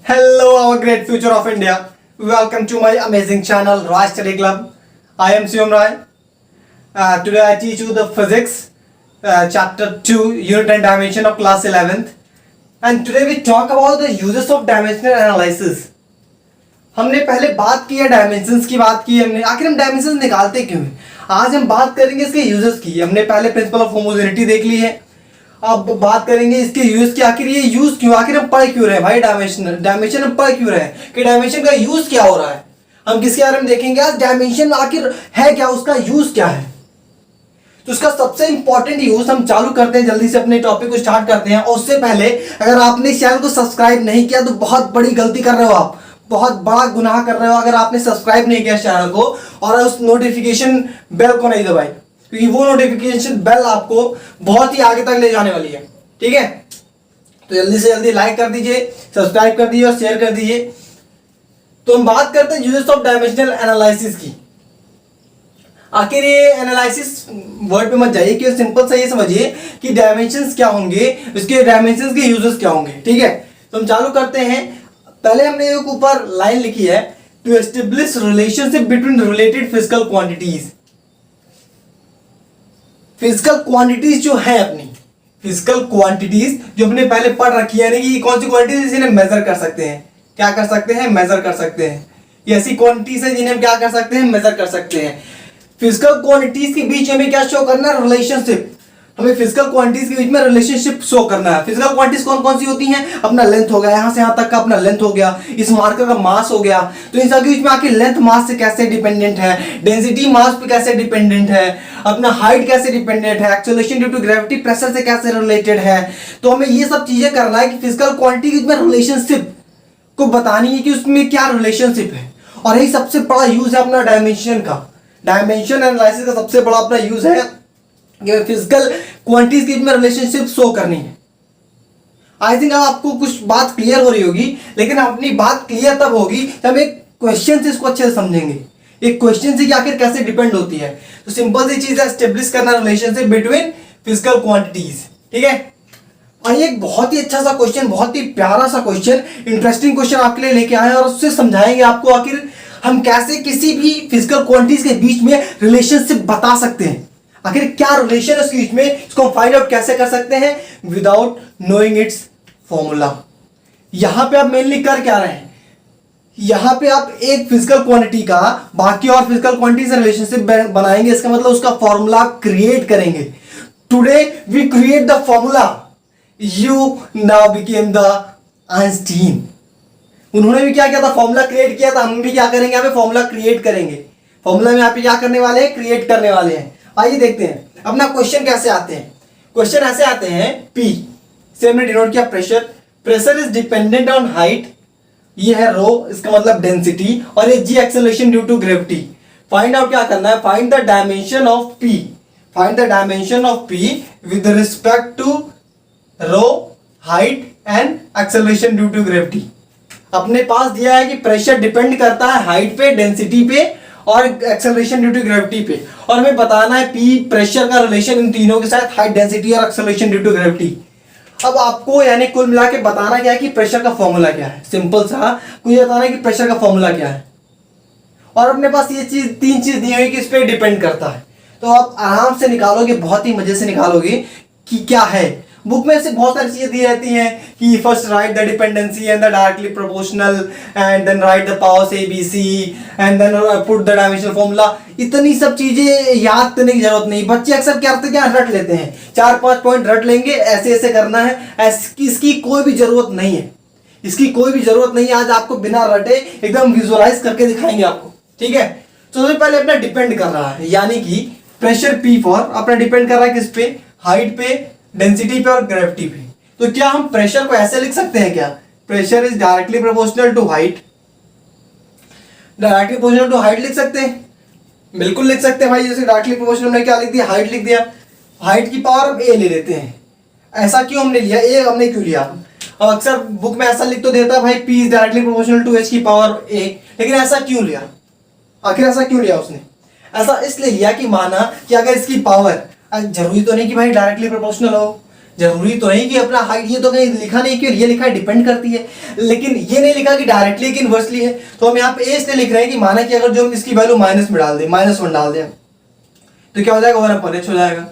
Hello, our great future of India. Welcome to my amazing channel, Raj Study Club. I am Siom Rai. Today I teach you the physics, chapter 2, unit and dimension of class 11th. And today we talk about the uses of dimensional analysis. हमने पहले बात की है dimensions की, बात की हमने, आखिर हम डायमेंशंस निकालते क्यों हैं। आज हम बात करेंगे इसके यूजेस की। हमने पहले प्रिंसिपल ऑफ होमोजेनिटी देख ली है, अब बात करेंगे इसके यूज की। आखिर ये यूज क्यों, आखिर हम पढ़ क्यों रहे हैं भाई डायमेंशन हम पढ़ क्यों रहे हैं कि डायमेंशन का यूज क्या हो रहा है। हम किसके बारे में देखेंगे आज, डायमेंशन आखिर है क्या, उसका यूज क्या है। तो उसका सबसे इंपॉर्टेंट यूज हम चालू करते हैं, जल्दी से अपने टॉपिक को स्टार्ट करते हैं। और उससे पहले अगर आपने इस चैनल को सब्सक्राइब नहीं किया तो बहुत बड़ी गलती कर रहे हो, आप बहुत बड़ा गुनाह कर रहे हो अगर आपने सब्सक्राइब नहीं किया चैनल को और उस नोटिफिकेशन बेल को नहीं दबाई, क्योंकि वो नोटिफिकेशन बेल आपको बहुत ही आगे तक ले जाने वाली है। ठीक है, तो जल्दी से जल्दी लाइक कर दीजिए, सब्सक्राइब कर दीजिए और शेयर कर दीजिए। तो हम बात करते हैं यूजेस ऑफ डायमेंशनल एनालिसिस की। आखिर ये एनालिसिस वर्ड पे मत जाइए, कि सिंपल सा ये समझिए कि डायमेंशंस क्या होंगे, उसके डायमेंशंस के यूजेस क्या होंगे। ठीक है, तो हम चालू करते हैं। पहले हमने एक ऊपर लाइन लिखी है, to establish relationship between related physical quantities. Physical quantities जो है अपनी, फिजिकल क्वांटिटीज जो हमने पहले पढ़ रखी है, कि कौन सी क्वांटिटीज जिन्हें मेजर कर सकते हैं, क्या कर सकते हैं, मेजर कर सकते हैं। ये ऐसी क्वांटिटीज है जिन्हें हम क्या कर सकते हैं, मेजर कर सकते हैं। फिजिकल क्वांटिटीज के बीच हमें क्या शो करना है, रिलेशनशिप। हमें फिजिकल क्वांटिटीज के बीच में रिलेशनशिप शो करना है। फिजिकल क्वांटिटीज कौन कौन सी होती हैं, अपना लेंथ हो गया, यहां से यहां तक का अपना लेंथ हो गया, इस मार्कर का मास हो गया। तो इन सबके बीच में आखिर लेंथ मास से कैसे डिपेंडेंट है, डेंसिटी मास पे कैसे डिपेंडेंट है, अपना हाइट कैसे डिपेंडेंट है, acceleration due to gravity pressure से कैसे रिलेटेड है। तो हमें ये सब चीजें करना है कि फिजिकल क्वांटिटी के बीच में रिलेशनशिप को बतानी है कि उसमें क्या रिलेशनशिप है। और यही सबसे बड़ा यूज है अपना डायमेंशन का। डायमेंशन एनालिसिस का सबसे बड़ा अपना यूज है कि फिजिकल क्वांटिटीज के बीच में रिलेशनशिप शो करनी है। आई थिंक अब आपको कुछ बात क्लियर हो रही होगी, लेकिन अपनी बात क्लियर तब होगी जब हम एक क्वेश्चन से इसको अच्छे से समझेंगे, एक क्वेश्चन से कि आखिर कैसे डिपेंड होती है। तो सिंपल सी चीज है, एस्टेब्लिश करना रिलेशनशिप बिटवीन फिजिकल क्वांटिटीज। ठीक है, और ये एक बहुत ही अच्छा सा क्वेश्चन, बहुत ही प्यारा सा क्वेश्चन, इंटरेस्टिंग क्वेश्चन आपके लिए लेके आए हैं और उससे समझाएंगे आपको आखिर हम कैसे किसी भी फिजिकल क्वांटिटीज के बीच में रिलेशनशिप बता सकते हैं। आखिर क्या रिलेशन है उसके बीच में, इसको हम फाइंड आउट कैसे कर सकते हैं विदाउट नोइंग इट्स फॉर्मूला। यहां पे आप मेनली कर क्या रहे हैं, यहां पे आप एक फिजिकल क्वांटिटी का बाकी और फिजिकल क्वांटिटी से रिलेशनशिप बनाएंगे। इसका मतलब उसका फॉर्मूला क्रिएट करेंगे। Today we create the formula, you now became the Einstein. उन्होंने भी क्या किया था, फॉर्मूला क्रिएट किया था, हम भी क्या करेंगे, यहाँ पे फॉर्मूला क्रिएट करेंगे। फॉर्मूला में यहाँ पे क्या करने वाले हैं, क्रिएट करने वाले हैं। आइए देखते हैं अपना क्वेश्चन कैसे आते हैं। क्वेश्चन ऐसे आते हैं, पी से हमने डिनोट किया pressure, pressure is dependent on height, ये है रो, इसका मतलब डेंसिटी, और ये g acceleration due to gravity. Find out क्या करना है, find the dimension of P, find the dimension of P with respect to rho, height and acceleration due to gravity. अपने पास दिया है कि प्रेशर डिपेंड करता है हाइट पे, डेंसिटी पे और एक्सेलरेशन ड्यू टू ग्रेविटी पे, और हमें बताना है पी प्रेशर का रिलेशन इन तीनों के साथ, हाइट, डेंसिटी और एक्सेलरेशन ड्यू टू ग्रेविटी। अब आपको यानी कुल मिला के बताना क्या है कि प्रेशर का फॉर्मूला क्या है। सिंपल सा मुझे बताना है कि प्रेशर का फॉर्मूला क्या है, और अपने पास ये चीज, तीन चीज दी हुई कि इस पर डिपेंड करता है। तो आप आराम से निकालोगे, बहुत ही मजे से निकालोगे कि क्या है। बुक में से बहुत सारी चीजें दी रहती हैं कि first write the dependency and the directly proportional and then write the powers ABC and then put the dimensional formula. इतनी सब चीजें याद करने की जरूरत नहीं। बच्चे अक्सर क्या करते हैं, क्या रट लेते हैं, 4-5 पॉइंट रट लेंगे, ऐसे ऐसे करना है, इसकी कोई भी जरूरत नहीं है, इसकी कोई भी जरूरत नहीं है। आज आपको बिना रटे एकदम विजुअलाइज करके दिखाएंगे आपको। ठीक है, तो सबसे पहले अपना डिपेंड कर रहा है, यानी कि प्रेशर P फॉर अपना डिपेंड कर रहा है किस पे, हाइट पे, डेंसिटी पे और ग्रेविटी पे। तो क्या हम प्रेशर को ऐसे लिख सकते हैं क्या, pressure is directly proportional to height, directly proportional to height लिख सकते हैं, बिल्कुल लिख सकते हैं भाई। जैसे डायरेक्टली प्रोपोर्शनल में क्या लिख दिया, हाइट लिख दिया, हाइट की पावर अब A ले लेते हैं। ऐसा क्यों हमने लिया, A हमने क्यों लिया। अब अक्सर बुक में ऐसा लिख तो देता है भाई P is directly proportional to H की पावर A, लेकिन ऐसा क्यों लिया, आखिर ऐसा क्यों लिया उसने। ऐसा इसलिए लिया कि माना कि अगर इसकी पावर, जरूरी तो नहीं कि भाई डायरेक्टली प्रोपोर्शनल हो, जरूरी तो नहीं कि अपना हाइट, ये तो कहीं लिखा नहीं कि ये लिखा है डिपेंड करती है, लेकिन ये नहीं लिखा कि डायरेक्टली कि इनवर्सली है। तो हम यहाँ पे ए इसलिए लिख रहे हैं कि माना कि अगर जो हम इसकी वैल्यू माइनस में डाल दें, -1 डाल दें, तो क्या हो जाएगा, 1/h हो जाएगा।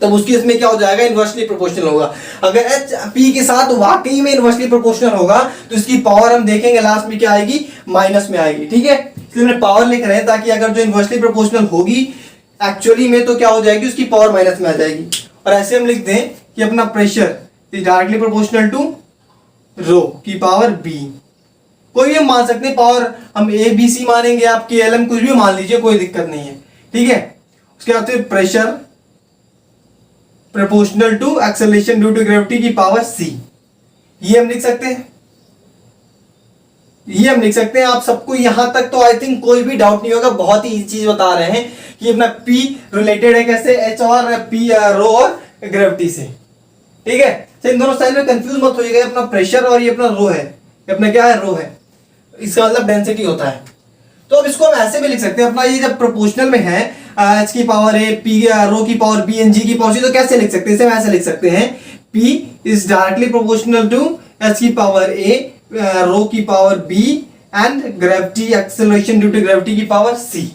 तब उसकी इसमें क्या हो जाएगा, इनवर्सली प्रोपोर्शनल होगा। अगर एच पी के साथ वाकई में इनवर्सली प्रोपोर्शनल होगा तो इसकी पावर हम देखेंगे लास्ट में क्या आएगी, माइनस में आएगी। ठीक है, इसलिए हमने पावर लिख रहे हैं ताकि अगर जो इनवर्सली प्रोपोर्शनल होगी एक्चुअली में तो क्या हो जाएगी, उसकी पावर माइनस में आ जाएगी। और ऐसे हम लिख दें कि अपना pressure is directly proportional to rho की पावर बी। कोई भी मान सकते हैं पावर, हम ए बी सी मानेंगे, आप के एल एम कुछ भी मान लीजिए, कोई दिक्कत नहीं है। ठीक है, उसके बाद फिर pressure proportional to acceleration due to gravity की पावर सी, ये हम लिख सकते हैं, ये हम लिख सकते हैं। आप सबको यहां तक तो आई थिंक कोई भी डाउट नहीं होगा, बहुत ही इजी चीज बता रहे हैं कि अपना P रिलेटेड है कैसे, H और P रो और ग्रेविटी से। ठीक है, तो इन दोनों साइड में कंफ्यूज मत होइएगा, अपना प्रेशर और ये अपना रो है, ये अपना क्या है, रो है, इसका मतलब डेंसिटी होता है। तो अब इसको हम ऐसे भी लिख सकते हैं, अपना ये जब प्रोपोर्शनल में है, H की पावर A, P रो की पावर B एंड G की पावर C, तो कैसे लिख सकते हैं, इसे हम ऐसे लिख सकते हैं, P is directly proportional to H की पावर A, रो की power B and gravity acceleration due to gravity की पावर C।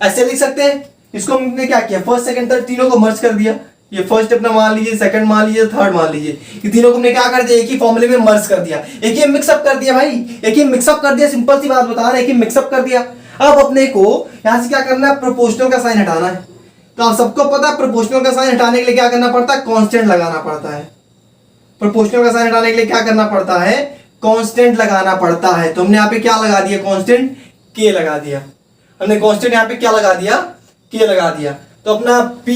ऐसे लिख सकते हैं। इसको हमने क्या किया, फर्स्ट सेकंड थर्ड तीनों को मर्ज कर दिया। ये फर्स्ट अपना मान लीजिए, सेकंड मान लीजिए, थर्ड मान लीजिए, ये तीनों को हमने क्या कर दिया, एक ही फॉर्मूले में मर्ज कर दिया, एक ही मिक्सअप कर दिया भाई, एक ही मिक्सअप कर दिया। सिंपल सी बात बता रहे हैं, एक ही मिक्सअप कर दिया। अब अपने को यहां से क्या करना है, प्रोपोर्शनल का साइन हटाना है। तो आप सबको पता है प्रोपोर्शनल का साइन हटाने के लिए क्या करना पड़ता है, कांस्टेंट लगाना पड़ता है। प्रोपोर्शनल का साइन हटाने के लिए क्या करना पड़ता है, कांस्टेंट लगाना पड़ता है। तो हमने यहाँ पे क्या लगा दिया, कांस्टेंट के लगा दिया। हमने कांस्टेंट यहाँ पे क्या लगा दिया, के लगा दिया। तो अपना P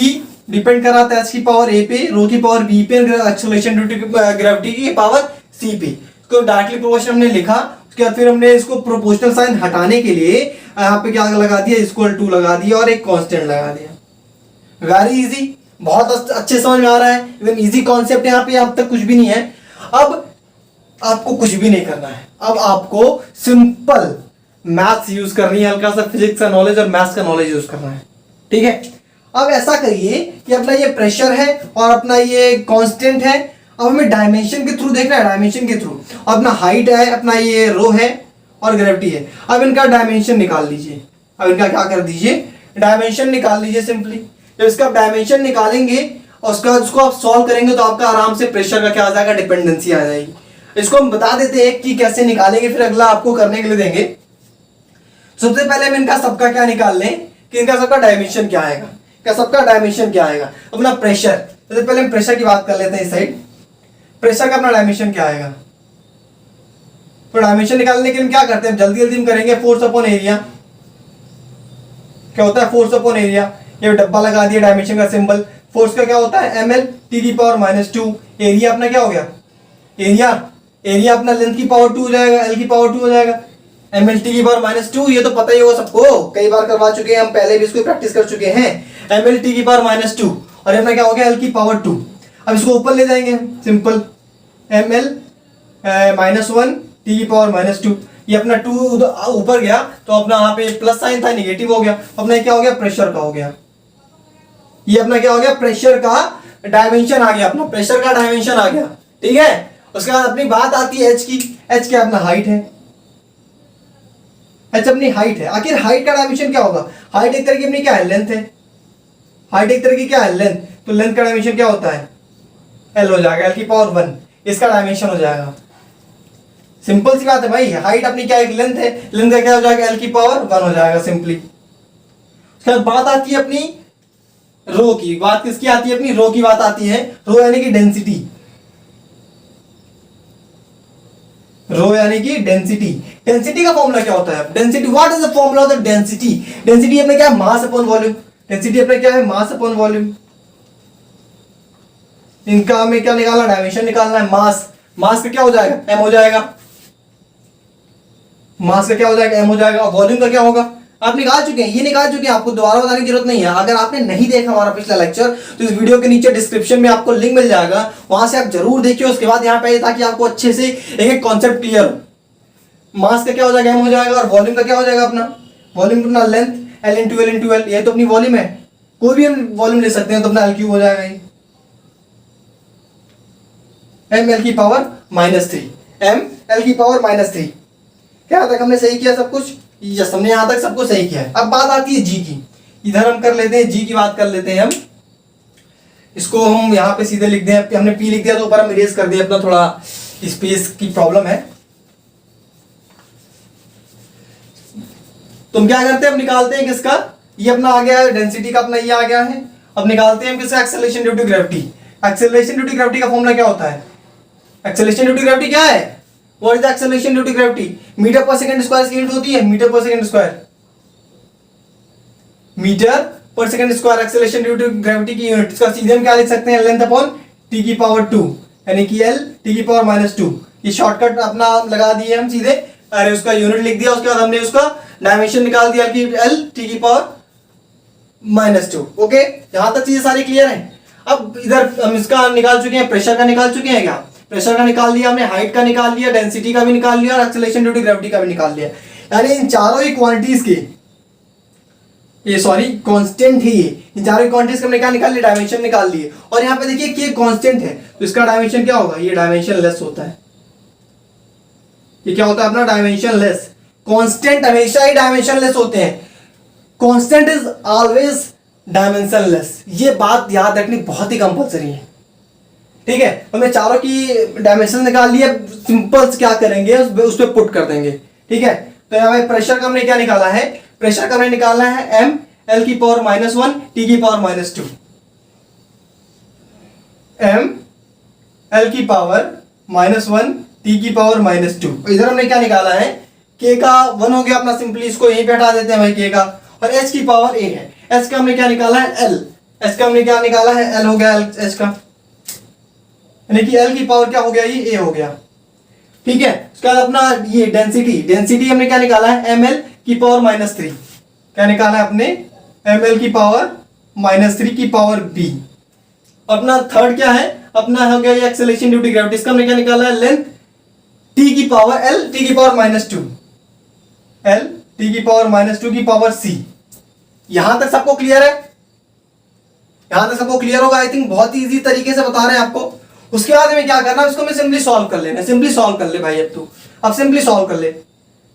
डिपेंड कर रहा था H की पावर A पे, रो की पावर B पे, एक्सेलरेशन ड्यू टू ग्रेविटी की पावर C पे। इसको डायरेक्टली प्रोपोर्शनल हमने लिखा। उसके बाद फिर हमने इसको प्रोपोर्शनल साइन हटाने के लिए यहाँ पे क्या लगा दिया, इक्वल टू लगा दिया और एक कांस्टेंट लगा दिया। वेरी इजी, बहुत अच्छे समझ में आ रहा है, एकदम इजी कॉन्सेप्ट। यहाँ पे अब तक कुछ भी नहीं है। अब आपको कुछ भी नहीं करना है, अब आपको सिंपल मैथ्स यूज करनी है, हल्का सा फिजिक्स का नॉलेज और मैथ्स का नॉलेज यूज करना है। ठीक है, अब ऐसा करिए कि अपना ये प्रेशर है और अपना ये कांस्टेंट है। अब हमें डायमेंशन के थ्रू देखना है, डायमेंशन के थ्रू। अपना हाइट है, अपना ये रो है और ग्रेविटी है। अब इनका डायमेंशन निकाल लीजिए। अब इनका क्या कर दीजिए, डायमेंशन निकाल लीजिए सिंपली। जब इसका डायमेंशन निकालेंगे और उसको आप सॉल्व करेंगे तो आपका आराम से प्रेशर का क्या आ जाएगा, डिपेंडेंसी आ जाएगी। इसको हम बता देते हैं कि कैसे निकालेंगे, फिर अगला आपको करने के लिए देंगे। सबसे पहले हम इनका सबका क्या निकाल लें कि इनका सबका डायमेंशन क्या आएगा, क्या सबका डायमेंशन क्या आएगा। अपना प्रेशर, सबसे पहले हम प्रेशर की बात कर लेते हैं इस साइड। प्रेशर का अपना डायमेंशन क्या आएगा, तो डायमेंशन निकालने के लिए क्या करते हैं, जल्दी जल्दी हम करेंगे। फोर्स अपॉन एरिया, क्या होता है, फोर्स अपॉन एरिया। ये डब्बा लगा दिया डायमेंशन का सिंबल। फोर्स का क्या होता है, ml t की पावर -2। एरिया अपना क्या हो गया, एरिया अपना लेंथ की पावर 2 हो जाएगा, l की पावर 2 हो जाएगा। ml t की पावर -2, ये तो पता ही होगा सबको, कई बार करवा चुके हैं हम, पहले भी इसको प्रैक्टिस कर चुके हैं। ml t की पावर -2 और अपना क्या हो गया, l की पावर 2। अब इसको ऊपर ले जाएंगे सिंपल, ml -1 t की पावर -2। ये अपना 2 ऊपर गया तो अपना यहाँ पे प्लस साइन था, निगेटिव हो गया। अपना क्या हो गया, प्रेशर का हो गया। ये अपना क्या हो गया, प्रेशर का डायमेंशन आ गया, अपना प्रेशर का डायमेंशन आ गया। ठीक है, उसके बाद अपनी बात आती है एच की। एच क्या अपना हाइट है, एच अपनी हाइट है। आखिर हाइट का डायमेंशन क्या होगा, हाइट एक तरह की अपनी क्या है, लेंथ है। हाइट एक तरह की क्या है, लेंथ। तो लेंथ का डायमेंशन क्या होता है, एल हो जाएगा, एल की पावर 1 इसका डायमेंशन हो जाएगा। सिंपल सी बात है भाई, हाइट अपनी क्या एक लेंथ है, लेंथ का क्या हो जाएगा, एल की पावर 1 हो जाएगा सिंपली। उसके बाद बात आती है अपनी रो की। बात किसकी आती है, अपनी रो की बात आती है। रो यानी कि डेंसिटी, रो यानी कि डेंसिटी। डेंसिटी का फॉर्मूला क्या होता है, density, what is the formula of the density. Density अपने क्या है, मास अपॉन वॉल्यूम। डेंसिटी अपने क्या है, मास अपॉन वॉल्यूम। इनका हमें क्या निकालना, डायमेंशन निकालना है। मास, मास का क्या हो जाएगा, एम हो जाएगा। मास का क्या हो जाएगा, एम हो जाएगा। और वॉल्यूम का क्या होगा, आप निकाल चुके हैं, ये निकाल चुके हैं, आपको दोबारा बताने की जरूरत नहीं है। अगर आपने नहीं देखा हमारा पिछला लेक्चर तो इस वीडियो के नीचे डिस्क्रिप्शन में आपको लिंक मिल जाएगा, वहां से आप जरूर देखिए। उसके बाद यहाँ पे, ताकि आपको अच्छे से एक एक कॉन्सेप्ट क्लियर हो। मास का क्या हो जाएगा, एम हो जाएगा। और वॉल्यूम का क्या हो जाएगा, अपना वॉल्यूम अपना लेंथ, एल इंटू एल, ये तो अपनी वॉल्यूम है। कोई भी हम वॉल्यूम ले सकते हैं, तो अपना एल क्यूब हो जाएगा ये। एम एल की पावर -3, एम एल की पावर -3। क्या तक हमने सही किया सब कुछ? यस, हमने यहाँ तक सब कुछ सही किया है। अब बात आती है जी की। इधर हम कर लेते हैं जी की बात कर लेते हैं हम। इसको हम यहाँ पे सीधे लिख दें, हमने पी लिख दिया तो ऊपर हम इरेज कर दिया, अपना थोड़ा स्पेस की प्रॉब्लम है। तुम क्या करते हैं, अब निकालते हैं किसका, ये अपना आ गया है डेंसिटी का, अपना ये आ गया है। अब निकालते हैं हम किसका, acceleration due to gravity. Acceleration due to gravity का फॉर्मूला क्या होता है? एक्सेलरेशन ड्यू टू ग्रेविटी क्या है? What is the acceleration due to gravity? Metre per second square की यूनिट होती है, metre per second square, metre per second square acceleration due to gravity की यूनिट। इसका सीधे हम क्या लिख सकते हैं, लेंथ अपॉन टी की पावर 2, यानी कि एल टी की पावर -2। ये शॉर्टकट अपना लगा दिए हम सीधे, अरे उसका यूनिट लिख दिया, उसके बाद हमने उसका डायमेंशन निकाल दिया कि एल टी की पावर -2। ओके, यहां तक चीजें सारी क्लियर है। अब इधर हम इसका निकाल चुके हैं, प्रेशर का निकाल चुके हैं, क्या प्रेशर का निकाल लिया हमने, हाइट का निकाल लिया, डेंसिटी का भी निकाल लिया और एक्सेलरेशन ड्यू टू ग्रेविटी का भी निकाल लिया। यानी इन चारों ही क्वांटिटीज के, ये सॉरी कांस्टेंट है, ये इन चारों क्वांटिटीज का हमने क्या निकाल लिया, डायमेंशन निकाल लिए। और यहाँ पे देखिए कि ये कांस्टेंट है तो इसका डायमेंशन क्या होगा, ये डायमेंशन लेस होता है। ये क्या होता है अपना, डायमेंशन लेस। कांस्टेंट हमेशा ही डायमेंशन लेस होते हैं, constant is always dimension less. ये बात याद रखनी बहुत ही कंपलसरी है, ठीक है। हमने चारों की डायमेंशन निकाल लिया, सिंपल क्या करेंगे उस पर पुट कर देंगे, ठीक है। तो यहाँ पे प्रेशर का हमने क्या निकाला है, प्रेशर का हमने निकालना है एम एल की पावर -1 टी की पावर -2, एम एल की पावर -1 टी की पावर -2। इधर हमने क्या निकाला है, के का 1 हो गया अपना, सिंपली इसको यहीं पे हटा देते हैं भाई के का। और एच की पावर ए है, एच का हमने क्या निकाला है, एल, एच का हमने क्या निकाला है, एल हो गया एच का, यानी कि एल की पावर क्या हो गया, ये ए हो गया, ठीक है। उसके बाद अपना ये डेंसिटी, डेंसिटी हमने क्या निकाला है, एम एल की पावर -3। क्या निकाला है अपने, एम एल की पावर -3 की पावर बी। अपना थर्ड क्या है, अपना हो गया ये एक्सेलरेशन ड्यू टू ग्रेविटी, इसका हमने क्या निकाला है, लेंथ टी की पावर एल टी की पावर -2, एल टी की पावर -2 की पावर सी। यहां तक सबको क्लियर है, यहां तक सबको क्लियर होगा आई थिंक, बहुत ही इजी तरीके से बता रहे हैं आपको। उसके बाद में क्या करना है, इसको मैं सिंपली सॉल्व कर लेना, सिंपली सॉल्व कर ले भाई, अब सिंपली सॉल्व कर ले।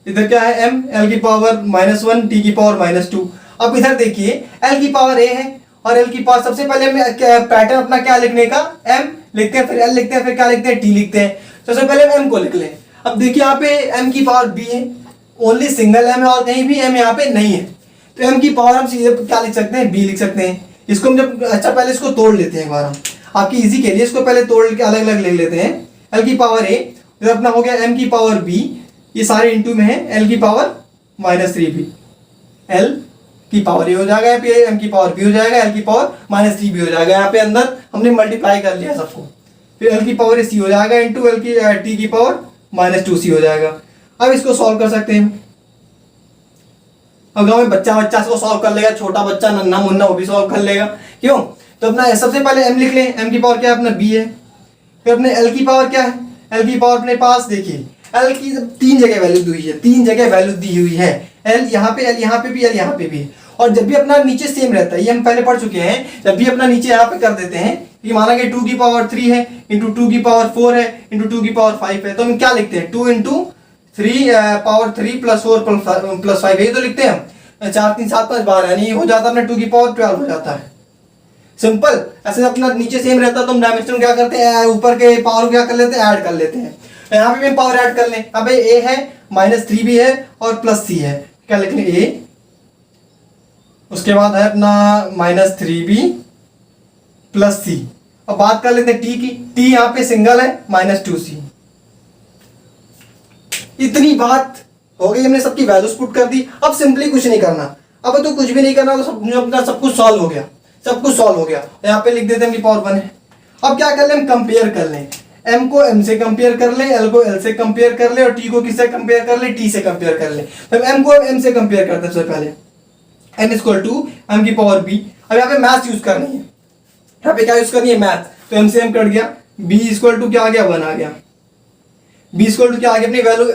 इधर क्या है, एम एल की पावर -1 टी की पावर -2। अब इधर देखिए एल की पावर ए है और एल की पावर, सबसे पहले हमें पैटर्न अपना क्या लिखने का, एम लिखते हैं, फिर एल लिखते हैं, फिर क्या लिखते हैं, टी लिखते हैं। सबसे पहले एम को लिख लें। अब देखिए यहाँ पे एम की पावर बी है, ओनली सिंगल एम है और कहीं भी एम यहाँ पे नहीं है, तो एम की पावर हम सीधे क्या लिख सकते हैं, बी लिख सकते हैं। इसको हम जब, अच्छा पहले इसको तोड़ लेते हैं एक बार हम, आपकी इजी के लिए इसको पहले तोड़ के अलग अलग ले लेते हैं। एल की पावर ए, इधर अपना हो गया एम की पावर बी, ये सारे इंटू में है, एल की पावर -3 भी, एल की पावर ए हो जाएगा यहाँ पे, एम की पावर बी हो जाएगा, एल की पावर -3 भी हो जाएगा। यहाँ पे अंदर हमने मल्टीप्लाई कर लिया सबको, फिर एल की पावर सी हो जाएगा इंटू एल की टी की पावर -2c हो जाएगा। अब इसको सॉल्व कर सकते हैं। अब गाँव में बच्चा इसको सॉल्व कर लेगा, छोटा बच्चा नन्ना मुन्ना वो भी सॉल्व कर लेगा, क्यों। तो अपना सबसे पहले एम लिख लें, एम की पावर क्या है अपना बी है, फिर अपने एल की पावर क्या है, एल की पावर अपने पास देखिए एल की 3 जगह वैल्यू दी हुई है, 3 जगह वैल्यू दी हुई है, एल यहाँ पे, एल यहाँ पे भी, एल यहाँ पे भी। और जब भी अपना नीचे सेम रहता है, ये हम पहले पढ़ चुके हैं, जब भी अपना नीचे यहाँ पे कर देते हैं कि माना कि 2 की पावर 3 है इंटू 2 की पावर 4 है इंटू 2 की पावर 5 है, तो हम क्या लिखते हैं, 2 इंटू 3 पावर 3 प्लस 4 प्लस 5, यही तो लिखते हैं हम। 4 3 7 5 12, यानी हो जाता है अपना 2 की पावर 12 हो जाता है, सिंपल। ऐसे अपना नीचे सेम रहता है तो हम डायमेंशन क्या करते हैं, ऊपर के पावर क्या कर लेते हैं, ऐड कर लेते हैं। यहाँ पे भी पावर ऐड कर लें, अब ए है -3 भी है और +c है, क्या लिख लें ए, उसके बाद है अपना -3b +c। अब बात कर लेते हैं टी की, टी यहाँ पे सिंगल है -2c। इतनी बात हो गई, हमने सबकी वैल्यूज पुट कर दी। अब सिंपली कुछ नहीं करना, अब तो कुछ भी नहीं करना, तो अपना सब कुछ सॉल्व हो गया, सब कुछ सॉल्व हो गया। यहाँ पे लिख देते हैं कि पावर 1 है। अब क्या कर लें, हम कंपेयर कर लें, m को m से कंपेयर कर लें, l को l से कंपेयर कर लें और t को किससे कंपेयर कर लें, t से कंपेयर कर लें। तो m को m से कंपेयर करते हैं सबसे पहले, m इक्वल टू m की पावर b। अब यहाँ पे मैथ यूज करनी है, यहाँ पे क्या यूज करनी है, मैथ। तो m से m कट गया, b इक्वल टू क्या आ गया, 1 आ गया, b इक्वल टू क्या आ गया, अपनी वैल्यू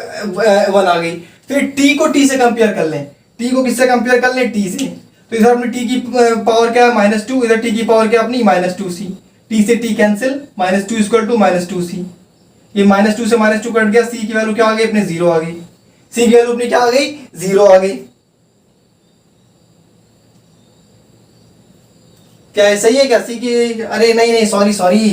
1 आ गई। फिर t को t से कंपेयर कर लें, t को किससे कंपेयर कर लें, t से। तो इधर अपनी t की पावर क्या है, -2, इधर t की पावर क्या अपनी -2c, टी से T cancel, -2 equal to -2c। ये -2 से -2 कट गया, c की वैल्यू क्या आ गई अपने 0 आ गई, c की वैल्यू अपनी क्या आ गई 0 आ गई। क्या है सही है क्या c की, अरे नहीं नहीं सॉरी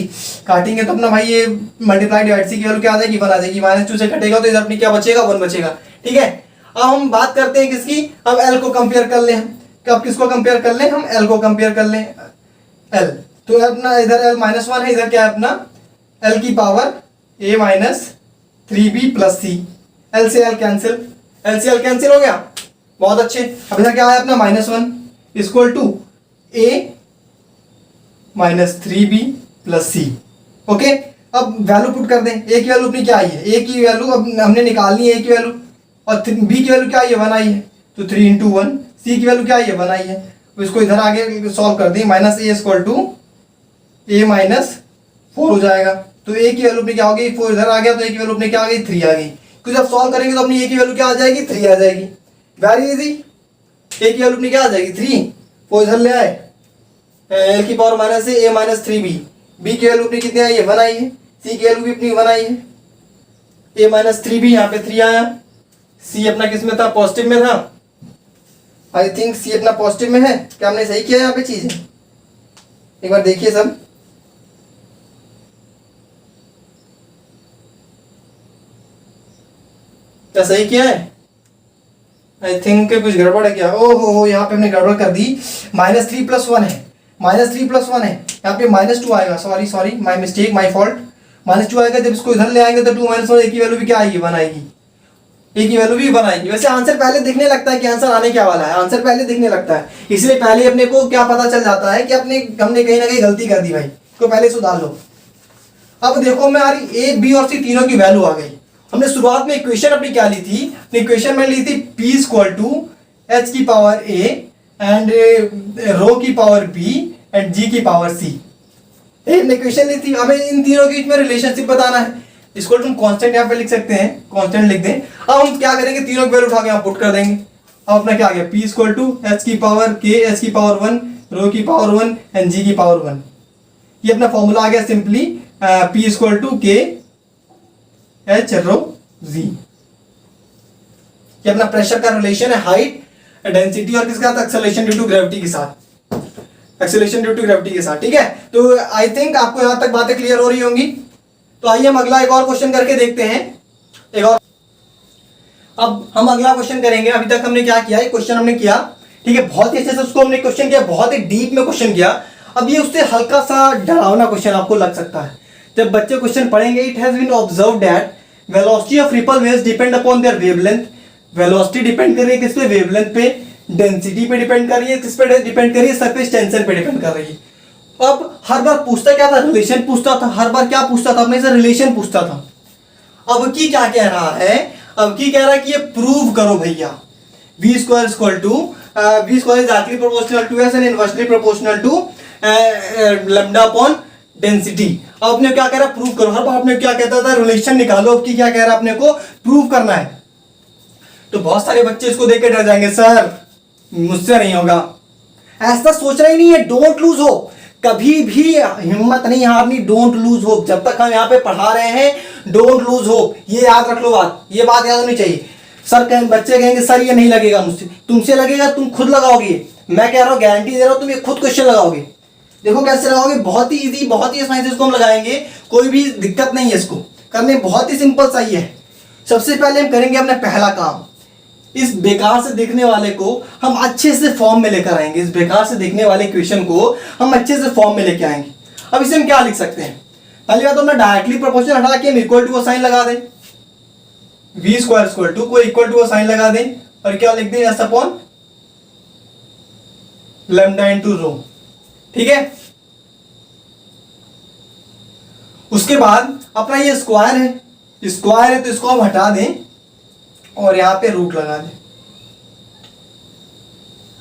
काटेंगे तो अपना भाई ये मल्टीप्लाई डिवाइड c की वैल्यू क्या आ जाएगी 1 आ जाएगी, -2 से कटेगा तो इधर अपनी क्या बचेगा 1 बचेगा। ठीक है, अब हम बात करते हैं किसकी, अब l को कंपेयर कर ले हम, कब किसको कंपेयर कर ले हम l को कंपेयर कर ले, l तो अपना इधर l -1 है, इधर क्या है अपना l की power a -3b plus c, l से l कैंसिल, l से l कैंसिल हो गया, बहुत अच्छे। अब इधर क्या है अपना -1 equal to a -3b plus c। Okay, अब वैल्यू पुट कर दें, a की वैल्यू अपनी क्या आई है, a की वैल्यू अब हमने निकालनी है a की वैल्यू, और b की वैल्यू क्या आई है 1 आई है, तो 3 इंटू 1, c की वैल्यू क्या आई है 1 आई है, तो इसको इधर आगे सॉल्व कर दें, -a इक्वल टू a -4 हो जाएगा, तो a की वैल्यू अपनी क्या हो गई 4 इधर आ गया, तो a की वैल्यू अपनी क्या आ गई 3 आ गई, क्योंकि जब सॉल्व करेंगे तो अपनी a की वैल्यू क्या आ जाएगी 3 आ जाएगी, वेरी इजी, a की वैल्यू अपनी क्या आ जाएगी 3, 4 इधर ले आए, l की power minus a -3b, b की वैल्यू अपनी कितनी आई है 1 आई है, c की वैल्यू भी अपनी 1 आई है, a -3b यहाँ पे 3 आया, c अपना किस में था पॉजिटिव में था, आई थिंक c अपना पॉजिटिव में है, क्या हमने सही किया यहाँ पे चीज, एक बार देखिए सब, क्या सही किया है, आई थिंक कुछ गड़बड़ है क्या, ओहो यहाँ पे हमने गड़बड़ कर दी, -3 + 1 है, -3 + 1 है, यहाँ पे -2 आएगा, sorry my mistake my fault, -2 आएगा, जब इसको इधर ले आएंगे तो 2 - 1 a की वैल्यू भी क्या आएगी 1 आएगी, a की वैल्यू भी 1 आएगी। वैसे आंसर पहले दिखने लगता है कि आंसर आने क्या वाला है, आंसर पहले दिखने लगता है, इसलिए पहले अपने को क्या पता चल जाता है कि हमने कहीं ना कहीं गलती कर दी भाई, इसको पहले सुधार लो। अब देखो हमारी a b और c तीनों की वैल्यू आ गई, हमने शुरुआत में इक्वेशन अपनी क्या ली थी, इक्वेशन में ली थी p = h की पावर a एंड रो की पावर b एंड g की पावर c, एक इक्वेशन ली थी, हमें इन तीनों के बीच में रिलेशनशिप बताना है, इसको तुम कांस्टेंट यहाँ पे लिख सकते हैं, कांस्टेंट लिख दें। अब हम क्या करेंगे, तीनों की वैल्यू उठा के यहाँ पुट कर देंगे, अब अपना क्या आ गया p = h की पावर k, h की पावर 1, रो की पावर 1 एंड g की पावर 1, ये अपना फॉर्मूला आ गया सिंपली p = k h रो z, ये अपना प्रेशर का रिलेशन है हाइट डेंसिटी और किसका साथ, एक्सेलरेशन ड्यू टू ग्रेविटी के साथ, एक्सेलरेशन ड्यू टू ग्रेविटी के साथ। ठीक है, तो आई थिंक आपको यहां तक बातें क्लियर हो रही होंगी, तो आइए हम अगला एक और क्वेश्चन करके देखते हैं, एक और, अब हम अगला क्वेश्चन करेंगे। अभी तक हमने क्या किया, एक क्वेश्चन हमने किया, ठीक है, बहुत ही अच्छे से उसको हमने क्वेश्चन किया, बहुत ही डीप में क्वेश्चन किया। अब ये उससे हल्का सा डरावना क्वेश्चन आपको लग सकता है, जब बच्चे क्वेश्चन पढ़ेंगे, it has been observed that velocity of ripple waves depend upon their wavelength, velocity depend कर रही है किस पे, वेवलेंथ पे, डेंसिटी पे डिपेंड कर रही है, किस पे डिपेंड कर रही है, सरफेस टेंशन पे डिपेंड कर रही है। अब हर बार पूछता क्या था, रिलेशन पूछता था, हर बार क्या पूछता था अपने से, रिलेशन पूछता था। अब की क्या कह रहा है, अब की कह रहा है कि ये प्रूव करो भैया, v² = v² is directly proportional to s and inversely proportional to lambda upon density। अब अपने क्या कह रहा है, प्रूव करो, हर बार अपने क्या कहता था, रिलेशन निकालो, अब की क्या कह रहा है, अपने को प्रूव करना है। तो बहुत सारे बच्चे इसको देख के डर जाएंगे, सर मुझसे नहीं होगा, ऐसा सोचना ही नहीं है, डोंट लूज होप, कभी भी हिम्मत नहीं हारनी, डोंट लूज होप, जब तक हम यहाँ पे पढ़ा रहे हैं डोंट लूज होप, ये याद रख लो बात, ये बात याद होनी चाहिए। सर बच्चे कहेंगे सर ये नहीं लगेगा मुझसे, तुमसे लगेगा, तुम खुद लगाओगे, मैं कह रहा हूँ गारंटी दे रहा हूँ, तुम ये खुद क्वेश्चन लगाओगे, देखो कैसे लगाओगे, बहुत ही इजी, बहुत ही आसानी से इसको हम लगाएंगे, कोई भी दिक्कत नहीं है, इसको करने बहुत ही सिंपल सा ही है। सबसे पहले हम करेंगे अपना पहला काम, इस बेकार से देखने वाले को हम अच्छे से फॉर्म में लेकर आएंगे, इस बेकार से देखने वाले क्वेश्चन को हम अच्छे से फॉर्म में लेके आएंगे। अब इसे हम क्या लिख सकते हैं, पहली बात तो हमने डायरेक्टली प्रोपोर्शनल हटा के हम इक्वल टू का साइन लगा दें, v² = को इक्वल टू का साइन लगा दें और क्या लिख दें, s अपॉन लैम्डा इनटू रो। ठीक है, उसके बाद अपना ये स्क्वायर है तो इसको हम हटा दें और यहां पे रूट लगा दें।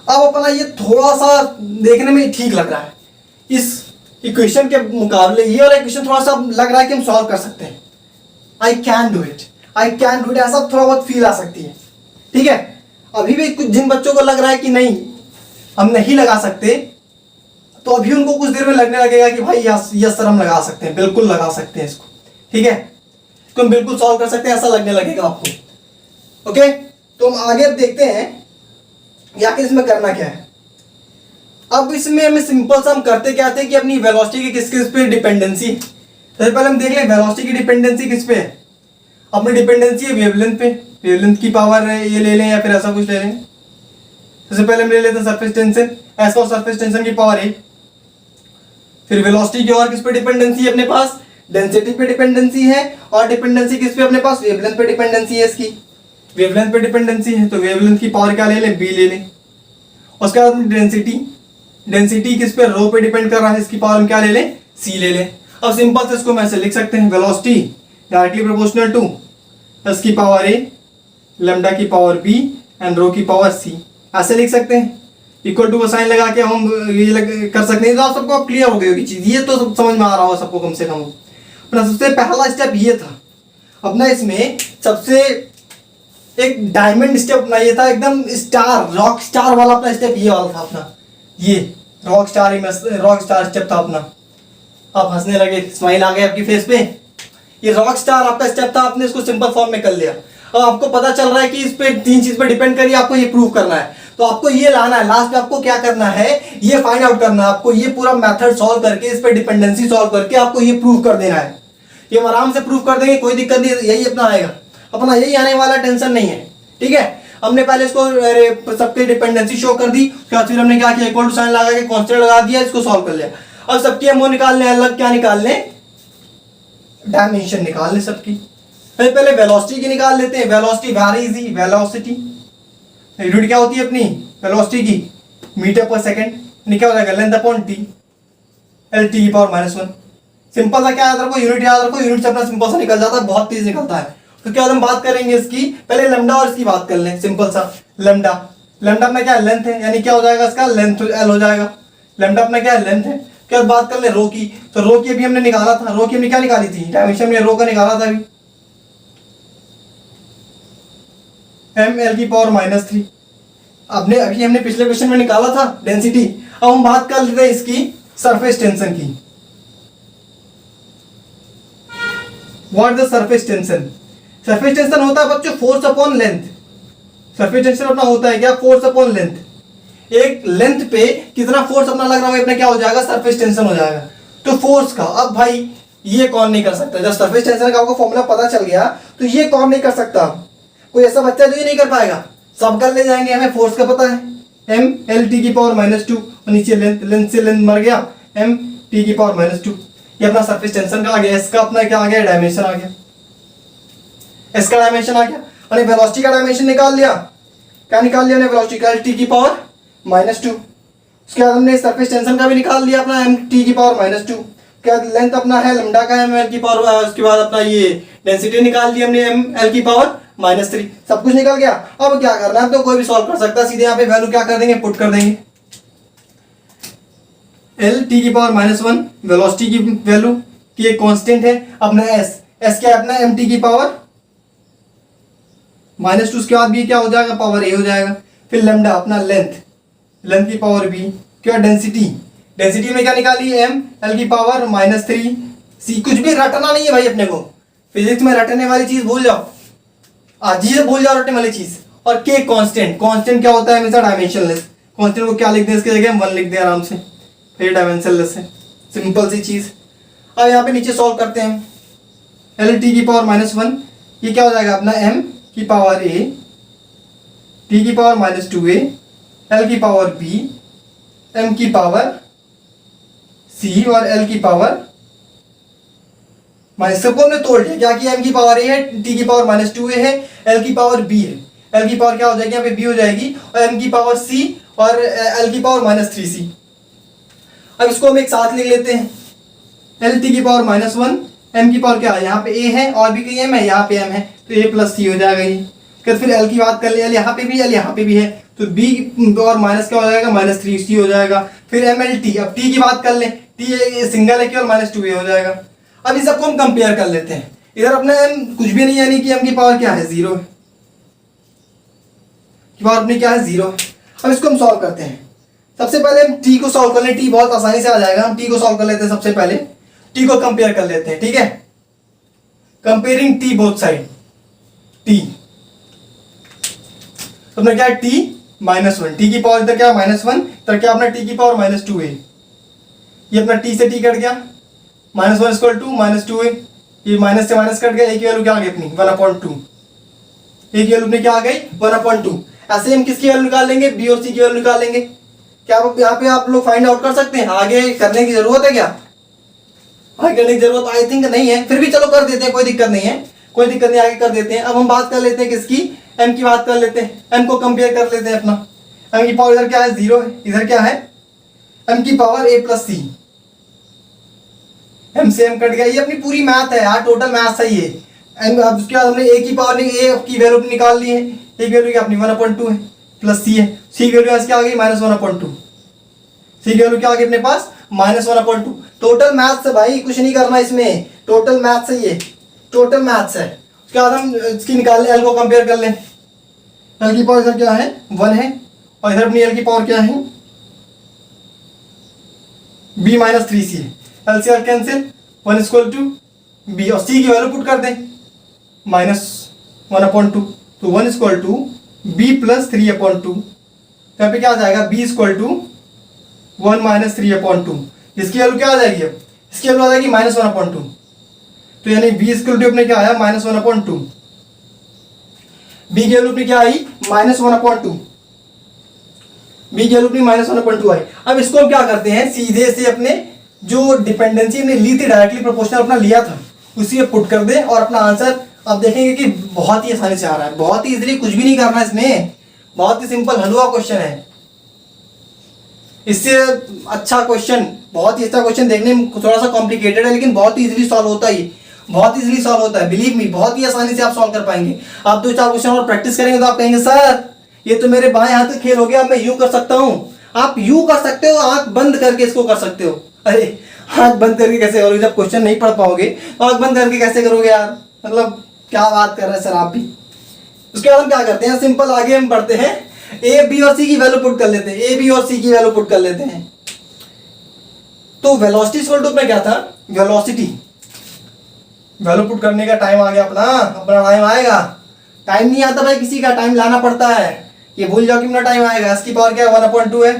अब अपना ये थोड़ा सा देखने में ठीक लग रहा है, इस इक्वेशन के मुकाबले ये वाला इक्वेशन थोड़ा सा लग रहा है कि हम सॉल्व कर सकते हैं, आई कैन डू इट, ऐसा थोड़ा बहुत फील आ सकती है। ठीक है, अभी भी कुछ जिन बच्चों को लग रहा है कि नहीं हम नहीं लगा सकते, तो अभी उनको कुछ देर में लगने लगेगा कि भाई यस सर हम लगा सकते हैं, बिल्कुल लगा सकते हैं इसको, ठीक है, तो हम बिल्कुल सॉल्व कर सकते हैं, ऐसा लगने लगेगा आपको। ओके, तो हम आगे अब देखते हैं या कि इसमें करना क्या है। अब इसमें हमें सिंपल सा हम करते क्या थे कि अपनी वेलोसिटी की किस किस पे डिपेंडेंसी, सबसे पहले हम देख लें वेलोसिटी की डिपेंडेंसी किस पे है। अपनी डिपेंडेंसी है वेवलेंथ पे, वेवलेंथ की पावर ये ले लें या फिर ऐसा कुछ ले लें। सबसे पहले हम ले लेते हैं surface tension, S for surface tension की पावर है। फिर वेलोसिटी की और किस पे डिपेंडेंसी है अपने पास, डेंसिटी पे डिपेंडेंसी है, और डिपेंडेंसी किस पे अपने पास, वेवलेंथ पे डिपेंडेंसी है। इसकी वेवलेंथ पे डिपेंडेंसी है तो वेवलेंथ की पावर क्या ले लें, बी ले लें। उसके बाद डेंसिटी, डेंसिटी किस पे, रो पे डिपेंड कर रहा है, इसकी पावर हम क्या ले लें, सी ले लें। अब सिंपल से इसको हम ऐसे लिख सकते हैं, velocity directly proportional to S की पावर ए, लैम्डा की पावर बी एंड रो की पावर सी, ऐसे लिख सकते हैं। इक्वल टू का साइन लगा के हम ये कर सकते हैं। तो आप सबको क्लियर हो गई होगी चीज, ये तो समझ में आ रहा होगा सबको कम से कम। अपना सबसे पहला स्टेप ये था अपना, इसमें सबसे एक डायमंड स्टेप अपना ये था, एकदम स्टार रॉक स्टार वाला अपना स्टेप ये वाला था अपना, ये रॉक स्टार स्टेप था अपना। आप हंसने लगे, स्माइल आ गया आपकी फेस पे, ये रॉक स्टार आपका स्टेप था, आपने इसको सिंपल फॉर्म में कर लिया। अब आपको पता चल रहा है कि इस पे तीन चीज पे डिपेंड करिए, आपको ये प्रूव करना है। तो आपको ये लाना है, लास्ट में आपको क्या करना है, ये फाइंड आउट करना है आपको, ये पूरा मेथड सॉल्व करके, इस पे डिपेंडेंसी सॉल्व करके आपको ये प्रूव कर देना है। ये हम आराम से प्रूव कर देंगे, कोई दिक्कत नहीं, यही अपना आएगा, अपना यही आने वाला, टेंशन नहीं है, ठीक है। हमने पहले इसको सबके डिपेंडेंसी शो कर दी, उसके बाद फिर हमने क्या किया, इक्वल टू साइन लगा के कांस्टेंट लगा दिया, इसको सॉल्व कर लिया। अब सबकी हम वो निकालने अलग, क्या निकालने, डायमेंशन निकालने सबकी। पहले वेलोसिटी की निकाल लेते हैं, velocity very easy, velocity unit क्या होती है अपनी वेलोसिटी की, मीटर पर सेकंड, क्या हो जाएगा length upon T, L T की पावर -1। सिंपल सा क्या याद रखो, यूनिट याद रखो, यूनिट से अपना सिंपल सा निकल जाता है, बहुत तेज निकलता है। तो क्या हम बात करेंगे इसकी, पहले लैम्डा और इसकी बात कर लें, सिंपल सा लैम्डा, लैम्डा में क्या लेंथ है, यानी क्या हो जाएगा इसका लेंथ एल हो जाएगा, लैम्डा अपना क्या लेंथ है। क्या बात कर ले रो की, तो रो की अभी हमने निकाला था, रो की हमने क्या निकाली थी, डायमेंशन में रो का निकाला था अभी, एम एल की पावर -3। अभी हमने पिछले क्वेश्चन में निकाला था डेंसिटी। अब हम बात कर लेते हैं इसकी सरफेस टेंशन की। What the surface tension, surface tension होता है बच्चों force upon length. Surface tension अपना होता है क्या, फोर्स अपॉन लेंथ। एक लेंथ पे कितना फोर्स अपना लग रहा है, अपना क्या हो जाएगा, सरफेस टेंशन हो जाएगा। तो फोर्स का, अब भाई ये कौन नहीं कर सकता, जब सरफेस टेंशन का आपको फॉर्मूला पता चल गया तो ये कौन नहीं कर सकता, कोई ऐसा बच्चा जो ये नहीं कर पाएगा, सब कर ले जाएंगे। हमें फोर्स का पता है, एम एल टी की पावर -2, और नीचे लेंथ, लेंथ से लेंथ मर गया, एम टी की पावर -2। ये अपना सरफेस टेंशन का आ गया, इसका अपना क्या आ गया, डायमेंशन आ गया, इसका डायमेंशन आ गया। और वेलोसिटी का डायमेंशन निकाल लिया, क्या निकाल लिया हमने, वेलोसिटी का टी की पावर -2। उसके बाद हमने सरफेस टेंशन का भी निकाल लिया अपना, एम टी की पावर -2। क्या लेंथ अपना है लैम्डा का, एम एल की पावर, उसके बाद अपना ये डेंसिटी निकाल ली हमने, एम एल की पावर -3। सब कुछ निकल गया। अब क्या करना है, तो कोई भी सॉल्व कर सकता है, सीधे यहाँ पे वैल्यू क्या कर देंगे, पुट कर देंगे। एल टी की पावर -1 वेलोसिटी की वैल्यू की एक कांस्टेंट है, अपना एस, एस क्या है अपना, एम टी की पावर -2, उसके बाद भी क्या हो जाएगा, पावर ए हो जाएगा। फिर लैम्डा अपना लेंथ, लेंथ की पावर बी, क्या डेंसिटी, डेंसिटी में क्या निकाली, एम एल की पावर -3 सी। कुछ भी रटना नहीं है भाई अपने को, फिजिक्स में रटने वाली चीज भूल जाओ, आज ही से भूल जाओ रटने वाली चीज। और के कांस्टेंट, कांस्टेंट क्या होता है हमेशा डायमेंशनलेस, कांस्टेंट को क्या लिख दें इसकी जगह, 1 लिख दें आराम से, फिर डायमेंशनलेस है, सिंपल सी चीज। अब यहाँ पे नीचे सॉल्व करते हैं, एल टी की पावर -1, ये क्या हो जाएगा अपना, एम की पावर ए, टी की पावर -2a, एल की पावर बी, एम की पावर सी और एल की पावर सबको हमने तोड़ लिया, क्या किया, एम की पावर ए है, टी की पावर -2a है, एल की पावर बी है, एल की पावर क्या हो जाएगी यहाँ पे, बी हो जाएगी, और एम की पावर सी और एल की पावर -3c। अब इसको हम एक साथ लिख लेते हैं, एल टी की पावर -1, एम की पावर क्या है, यहाँ पे ए है और भी कहीं एम है, यहाँ पे एम है, तो ए प्लस सी हो जाएगा ये। फिर एल की बात कर ले, एल यहाँ पे भी, एल यहाँ पे भी है, तो बी और माइनस क्या हो जाएगा, -3c हो जाएगा। फिर एम एल टी, अब टी की बात कर ले, टी सिंगल है केवल, -2a हो जाएगा। अब इन सबको हम कंपेयर कर लेते हैं, इधर अपने एम कुछ भी नहीं, यानी कि एम की पावर क्या है, 0 है, की पावर अपनी क्या है, 0 है। अब इसको हम सॉल्व करते हैं, सबसे पहले हम टी को सॉल्व कर लें, टी बहुत आसानी से आ जाएगा। हम टी को सॉल्व कर लेते हैं, सबसे पहले टी को कंपेयर कर लेते हैं, ठीक है। Comparing T both side, T तो अपना क्या है टी -1, टी की पावर इधर क्या -1, इधर क्या अपना टी की पावर -2 है। ये अपना टी से टी कट गया, -1 इक्वल टू -2 है, ये माइनस से माइनस कट गया, एक वैल्यू क्या आ गई अपनी 1/2, एक वैल्यू अपनी क्या आ गई 1/2। ऐसे हम किसकी वैल्यू निकाल लेंगे, बी और सी की वैल्यू निकाल लेंगे। क्या आप यहाँ पे आप लोग फाइंड आउट कर सकते हैं, आगे करने की जरूरत है क्या, आगे करने की जरूरत आई थिंक नहीं है, फिर भी चलो कर देते हैं, कोई दिक्कत नहीं है, कोई दिक्कत नहीं, आगे कर देते हैं। अब हम बात कर लेते हैं किसकी, एम की बात कर लेते हैं, एम को कंपेयर कर लेते हैं अपना। एम की पावर इधर क्या है 0 है, इधर क्या है एम की पावर a + c, एम से एम कट गया, ये अपनी पूरी मैथ है यार, टोटल मैथ है ये। एम अब उसके बाद हमने a की पावर नहीं, a की वैल्यू निकाल ली है, एक वैल्यू क्या अपनी 1/2 है, प्लस c है, c की वैल्यू क्या आ गई -1/2, c की वैल्यू क्या आ गई अपने पास -1/2। टोटल मैथ्स है भाई, कुछ नहीं करना इसमें, टोटल मैथ्स है ये, टोटल मैथ्स है। उसके बाद हम इसकी निकाल लें, एल को कंपेयर कर लें, एल की पावर इधर क्या है 1 है, और इधर अपनी एल की पावर क्या है b - 3c है, एल से L cancel, 1 equal to b, और c की वैल्यू पुट कर दें -1/2, तो 1 इक्वल टू b + 3/2, यहाँ पे क्या आ जाएगा b इक्वल टू 1 - 3/2, इसकी वैल्यू क्या आ जाएगी, अब इसकी वैल्यू आ जाएगी -1/2, तो यानी b इक्वल टू अपने क्या आया -1/2, b की वैल्यू अपनी क्या आई -1/2, b की वैल्यू अपनी -1/2 आई। अब इसको हम क्या करते हैं, सीधे से अपने जो डिपेंडेंसी हमने ली थी डायरेक्टली प्रोपोर्शनल अपना लिया था उसी में पुट कर दे, और अपना आंसर आप देखेंगे कि बहुत ही आसानी से आ रहा है, बहुत ही इजीली, कुछ भी नहीं करना इसमें, बहुत ही सिंपल हलवा क्वेश्चन है। इससे अच्छा क्वेश्चन, बहुत ही अच्छा क्वेश्चन, देखने में थोड़ा सा कॉम्प्लिकेटेड है लेकिन बहुत ही इजीली सॉल्व होता है, बहुत इजीली सॉल्व होता है, बिलीव मी, बहुत ही आसानी से आप सॉल्व कर पाएंगे। आप 2-4 क्वेश्चन और प्रैक्टिस करेंगे तो आप कहेंगे सर ये तो मेरे बाएं हाथ का खेल हो गया, मैं यूं कर सकता हूँ। आप यूं कर सकते हो, आंख बंद करके इसको कर सकते हो। अरे आंख बंद करके कैसे करोगे, जब क्वेश्चन नहीं पढ़ पाओगे तो आंख बंद करके कैसे करोगे यार, मतलब क्या बात कर रहे हैं सर आप भी। उसके बाद हम क्या करते हैं, सिंपल आगे हम बढ़ते हैं, ए बी और सी की वैल्यू पुट कर लेते हैं, ए बी और सी की वैल्यू पुट कर लेते हैं। तो वेलोसिटी इक्वल टू में क्या था, वेलोसिटी, वैल्यू पुट करने का टाइम आ गया अपना, अपना टाइम आएगा, टाइम नहीं आता भाई किसी का, टाइम लाना पड़ता है, ये भूल जाओ कि अपना टाइम आएगा। इसकी पावर क्या है 1/2 है,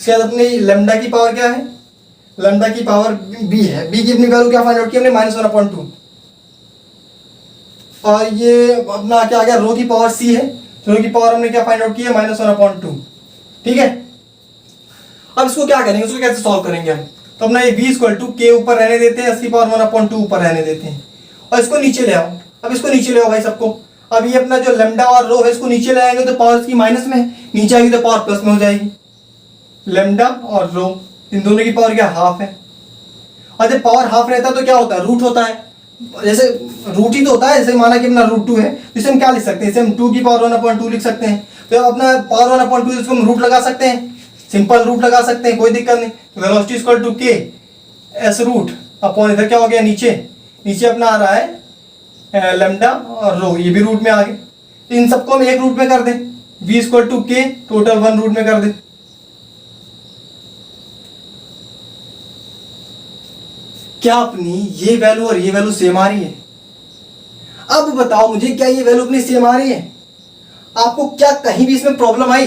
इसके बाद अपनी लेमडा की पावर क्या है, लेमडा की पावर b है, b की अपनी वैल्यू क्या फाइंड आउट की हमने -1/2, और ये अपना क्या आ गया रो की पावर c है, रो की पावर हमने क्या फाइंड आउट की है -1/2, ठीक है। अब इसको क्या करेंगे, इसको कैसे सॉल्व करेंगे हम, तो अपना ये v इक्वल टू k ऊपर रहने देते हैं, इसकी पावर 1/2 ऊपर रहने देते हैं, और इसको नीचे ले आओ। अब इसको नीचे ले आओ भाई सबको, अब ये अपना जो लेमडा और रो है इसको नीचे ले आएंगे तो पावर इसकी माइनस में है, नीचे आएगी तो पावर प्लस में हो जाएगी। लेमडा और रो इन दोनों की पावर क्या हाफ है, और जब पावर हाफ रहता है तो क्या होता है रूट होता है, जैसे रूट ही तो होता है, जैसे माना कि अपना √2 है, इसे हम क्या लिख सकते हैं, इसे हम 2 की पावर 1/2 लिख सकते हैं, तो अपना पावर 1/2 इसको हम रूट लगा सकते हैं, सिंपल रूट लगा सकते हैं, कोई दिक्कत नहीं। तो velocity equal to k s root upon इधर क्या हो गया नीचे, नीचे अपना आ रहा है लेमडा और रो, ये भी रूट में आ गए, तो इन सबको हम एक रूट में कर दें, v equal to k total 1 root में कर दें। क्या अपनी ये वैल्यू और ये वैल्यू सेम आ रही है, अब बताओ मुझे क्या ये वैल्यू अपनी सेम आ रही है, आपको क्या कहीं भी इसमें प्रॉब्लम आई,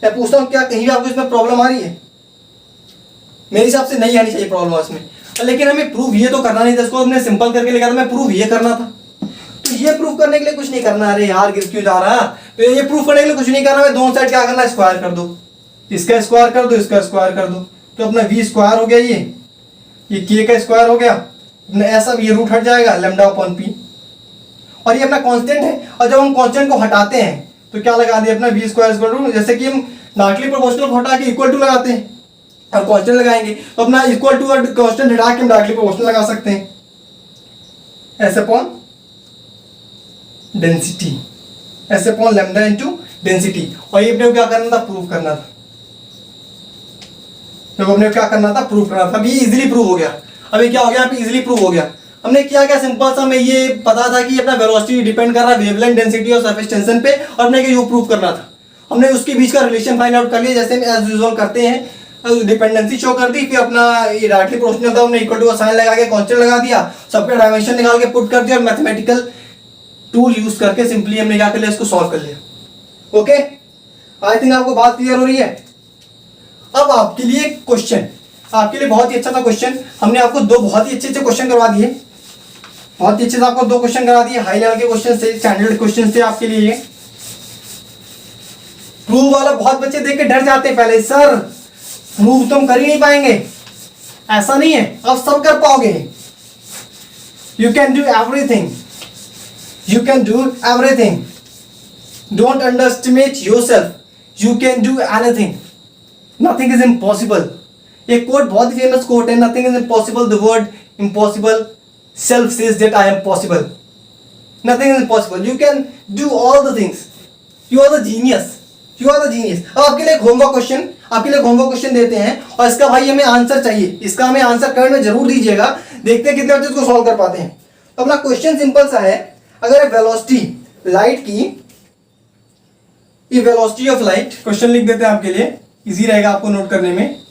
मैं पूछता हूं क्या कहीं भी आपको इसमें प्रॉब्लम आ रही है, मेरे हिसाब से नहीं आनी चाहिए प्रॉब्लम इसमें, लेकिन हमें प्रूव ये तो करना नहीं था, इसको हमने सिंपल करके लिखा था, मैं प्रूव ये करना था, तो ये प्रूव करने के लिए कुछ नहीं करना, अरे यार गिर क्यों जा रहा, तो ये प्रूव करने के लिए कुछ नहीं करना, मैं दोनों साइड क्या करना स्क्वायर कर दो, इसका स्क्वायर कर दो, इसका स्क्वायर कर दो, तो अपना v स्क्वायर हो गया, ये k का स्क्वायर हो गया, अपना ऐसा ये रूट हट जाएगा लेमडा अपॉन p, और ये अपना कांस्टेंट है, और जब हम कांस्टेंट को हटाते हैं तो क्या लगा दिया अपना v स्क्वायर इक्वल टू, जैसे कि हम डायरेक्टली प्रोपोर्शनल को हटा के इक्वल टू लगाते हैं और कांस्टेंट लगाएंगे, तो अपना इक्वल टू और कांस्टेंट हटा के हम डायरेक्टली प्रोपोर्शनल लगा सकते हैं, ऐसे अपॉन डेंसिटी, ऐसे अपॉन लेमडा इनटू डेंसिटी, और ये अपने को क्या करना था प्रूव करना था, तो हमने क्या करना था प्रूव करना था, अभी इजीली प्रूव हो गया, अभी क्या हो गया अभी इजीली प्रूव हो गया। हमने क्या क्या सिंपल सा, हमें ये पता था कि अपना वेलोसिटी डिपेंड कर रहा है वेवलेंथ डेंसिटी और सरफेस टेंशन पे, और हमने यू प्रूव करना था, हमने उसके बीच का रिलेशन फाइंड आउट कर लिया, जैसे हम एज यूजुअल करते हैं, डिपेंडेंसी शो कर दी, फिर अपना ये डायरेक्टली प्रोपोर्शनल था, हमने इक्वल टू का साइन लगा के कांस्टेंट लगा दिया, सबका डायमेंशन निकाल के पुट कर दिया और मैथमेटिकल टूल यूज करके सिंपली हमने क्या कर लिया, इसको सॉल्व कर लिया। ओके, आई थिंक आपको बात क्लियर हो रही है। अब आपके लिए क्वेश्चन, आपके लिए बहुत ही अच्छा था क्वेश्चन, हमने आपको दो बहुत ही अच्छे अच्छे क्वेश्चन करवा दिए, बहुत ही अच्छे से आपको दो क्वेश्चन करा दिए, हाई लेवल के क्वेश्चन से, स्टैंडर्ड क्वेश्चन से आपके लिए। ये प्रूव वाला बहुत बच्चे देख के डर जाते हैं पहले, सर प्रूव तो हम कर ही नहीं पाएंगे, ऐसा नहीं है, आप सब कर पाओगे। You can do everything, you can do everything, don't underestimate yourself, you can do anything, nothing is impossible. ये कोट बहुत ही फेमस कोट है, nothing is impossible, the word impossible self says that I am possible, nothing is impossible, you can do all the things, you are the genius, you are the genius। अब आपके लिए homework question, आपके लिए homework question देते हैं और इसका भाई हमें आंसर चाहिए, इसका हमें आंसर कमेंट में जरूर दीजिएगा, देखते हैं कितने बच्चे इसको सॉल्व कर पाते हैं। तो अपना क्वेश्चन सिंपल सा है, अगर वेलोसिटी लाइट की, ये वेलोसिटी ऑफ लाइट, क्वेश्चन लिख देते हैं आपके लिए, इजी रहेगा आपको नोट करने में।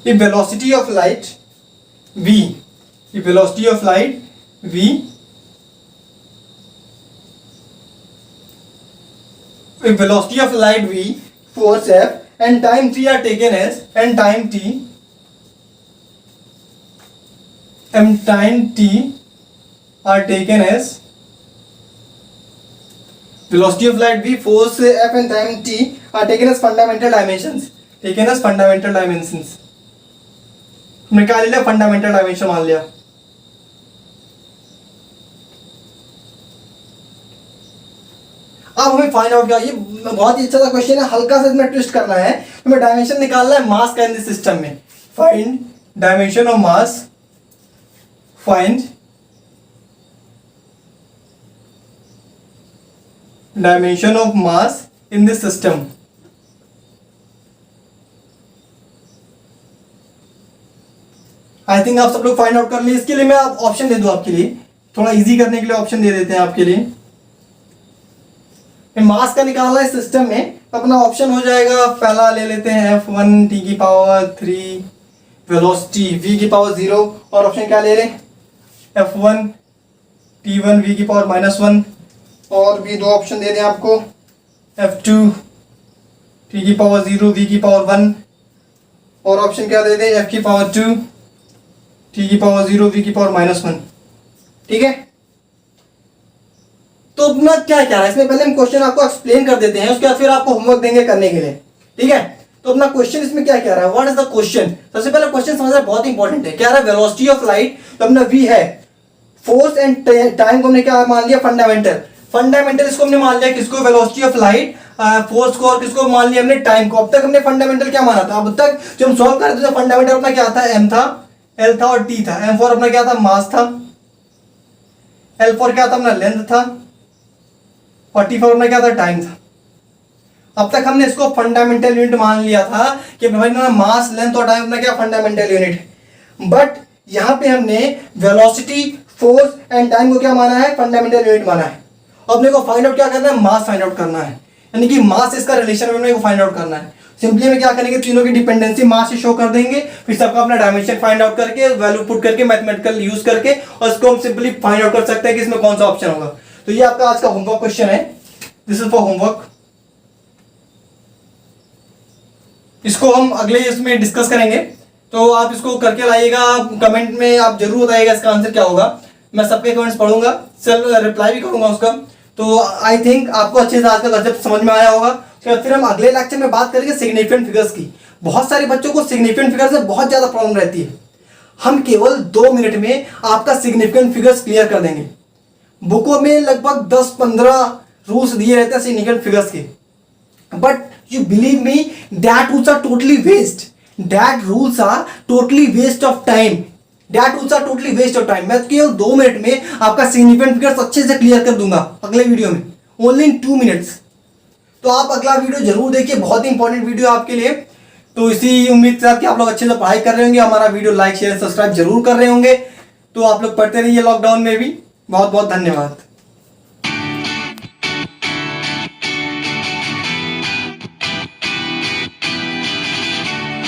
The velocity of light v, the velocity of light v, the velocity of light v, force f, and time t are taken as, and time t are taken as, velocity of light v, force f, and time t are taken as fundamental dimensions, taken as fundamental dimensions। हमने क्या ले लिया, fundamental dimension मान लिया। अब हमें find out क्या, ये बहुत ही अच्छा सा क्वेश्चन है, हल्का सा इसमें ट्विस्ट करना है, हमें डायमेंशन निकालना है मास का इन दिस सिस्टम में। Find dimension of mass, find dimension of mass in this system. I think आप सब लोग फाइंड आउट कर लिए। इसके लिए मैं ऑप्शन दे दूं आपके लिए, थोड़ा इजी करने के लिए ऑप्शन दे देते हैं आपके लिए। मास का निकालना है सिस्टम में, अपना ऑप्शन हो जाएगा, पहला ले लेते हैं F1 t की पावर 3, वेलोसिटी v की पावर 0, और ऑप्शन क्या ले लें, F1 t1 v की पावर -1, और भी दो ऑप्शन दे दें आपको, F2 t की पावर 0 v की पावर 1, और ऑप्शन क्या दे दें, f की पावर 2 t की पावर 0 v की पावर -1। ठीक है, तो अपना क्या क्या है इसमें, पहले हम क्वेश्चन आपको एक्सप्लेन कर देते हैं, उसके बाद फिर आपको होमवर्क देंगे करने के लिए। ठीक है, तो अपना क्वेश्चन इसमें क्या कह रहा है, व्हाट इज द क्वेश्चन। सबसे पहले क्वेश्चन समझना बहुत इंपॉर्टेंट है। क्या रहा है, वेलोसिटी ऑफ लाइट, तो अपना v है, फोर्स एंड टाइम को हमने क्या मान लिया, फंडामेंटल। फंडामेंटल इसको हमने मान लिया किसको, वेलोसिटी ऑफ लाइट, फोर्स को, और किसको मान लिया हमने, टाइम को। अब तक हमने फंडामेंटल क्या माना था, अब तक जो हम सॉल्व कर रहे थे तो फंडामेंटल अपना क्या था, m था, l था और t था। m फॉर अपना क्या था, मास था, l फॉर क्या था, अपना लेंथ था, और t फॉर अपना क्या था, टाइम था। अब तक हमने इसको फंडामेंटल यूनिट मान लिया था कि भाई ना मास, लेंथ और टाइम अपना क्या फंडामेंटल यूनिट है। बट यहां पे हमने वेलोसिटी, फोर्स एंड टाइम को क्या माना है, फंडामेंटल यूनिट माना है। अपने को फाइंड आउट क्या करना है, मास फाइंड आउट करना है, यानी कि मास इसका रिलेशन में को फाइंड आउट करना है। सिंपली में क्या करेंगे, तीनों की डिपेंडेंसी मास से शो कर देंगे, फिर सबका अपना डायमेंशन फाइंड आउट करके, वैल्यू पुट करके, मैथमेटिकल यूज करके, और इसको हम सिंपली फाइंड आउट कर सकते हैं कि इसमें कौन सा ऑप्शन होगा। तो ये आपका आज का होमवर्क क्वेश्चन है, दिस इज फॉर होमवर्क। इसको हम अगले इसमें डिस्कस करेंगे, तो आप इसको करके लाइएगा। कमेंट में आप जरूर बताइएगा इसका आंसर क्या होगा, मैं सबके कमेंट्स पढ़ूंगा, सेल्फ रिप्लाई भी करूंगा उसका। तो आई थिंक आपको अच्छे से आज का कंसेप्ट समझ में आया होगा। फिर हम अगले लेक्चर में बात करेंगे सिग्निफिकेंट फिगर्स की। बहुत सारे बच्चों को सिग्निफिकेंट फिगर्स से बहुत ज्यादा प्रॉब्लम रहती है, हम केवल 2 मिनट में आपका सिग्निफिकेंट फिगर्स क्लियर कर देंगे। बुकों में लगभग 10-15 रूल्स दिए रहते हैं सिग्निफिकेंट फिगर्स के, but you believe me, that rules are totally waste, that rules are totally waste of time, that rules are totally waste of time। मैं केवल 2 मिनट में आपका सिग्निफिकेंट फिगर्स अच्छे से क्लियर कर दूंगा अगले वीडियो में, ओनली इन 2 मिनट्स। तो आप अगला वीडियो जरूर देखिए, बहुत ही इंपॉर्टेंट वीडियो आपके लिए। तो इसी उम्मीद के साथ कि आप लोग अच्छे से पढ़ाई कर रहे होंगे, हमारा वीडियो लाइक शेयर सब्सक्राइब जरूर कर रहे होंगे। तो आप लोग पढ़ते रहिए लॉकडाउन में भी, बहुत बहुत धन्यवाद।